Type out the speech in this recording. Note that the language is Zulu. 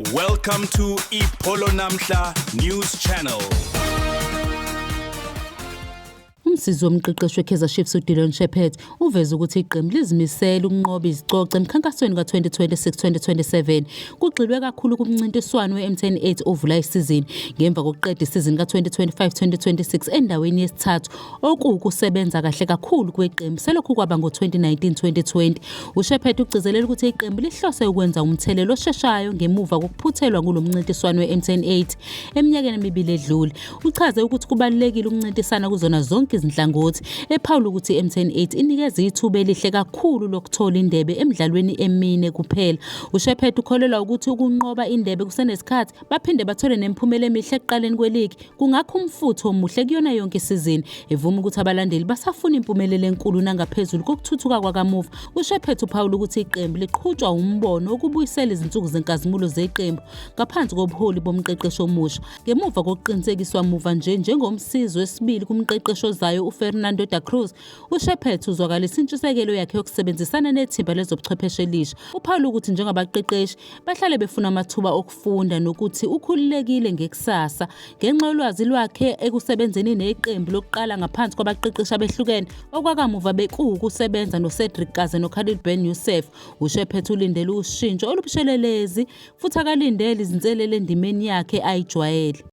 Welcome to Ipolo Namhla News Channel. Umsizi womqeqeshi weKaizer Chiefs uDillon Shepherd uveza ukuthi iqembu lizimisela ukunqoba izicoco emkhankasweni ka-2026-2027 kugxilwe kakhulu kumncintiswano we-M10 8 ovula isizini ngemva kokuqeda isizini ka-2025-2026 endaweni yesithathu okuwukusebenza kahle kakhulu kweqembu selokhu kwaba ngo-2019-2020. uShepherd ugcizelela ukuthi iqembu lihlose ukwenza umthelelo osheshayo ngemuva kokuphuthelwa kulo mncintiswano we-M10 8 eminyakeni emibili edlule. Uchaze ukuthi kubalulekile ukuncintisana kuzona zonke izinhlangothi ephawula ukuthi i-M10 8 inikeza ithuba elihle kakhulu lokuthola indebe emidlalweni emine kuphela. uShepherd ukholelwa ukuthi ukunqoba indebe kusenesikhathi baphinde bathole nemiphumela emihle ekuqaleni kweligi kungakho umfutho omuhle kuyona yonke isizini, evuma ukuthi abalandeli basafuna impumelelo enkulu nangaphezulu kokuthuthuka kwakamuva. uShepherd uphawula ukuthi iqembu liqhutshwa umbono ukubuyisela izinsuku zenkazimulo zeqembu ngaphansi kobuholi bomqeqeshi omusha ngemuva kokuqinisekiswa muva njengomsizi wesibili kumqeqeshi ozayo uFernando da Cruz. uShepherd uzwakalisa intshisekelo yakhe yokusebenzisana nethimba lezobuchwepheshe elisha. uphawula ukuthi njengabaqeqeshi bahlale befuna amathuba okufunda nokuthi ukhululekile ngekusasa ngenxa yolwazi lwakhe ekusebenzeni neqembu lokuqala ngaphansi kwabaqeqeshi abehlukene okwakamuva bekuwukusebenza noCedric Kaze noKhalid Ben Youssef. uShepherd ulindele ushintsho olubushelelezi futhi akalindele izinselele endimeni yakhe ayijwayele.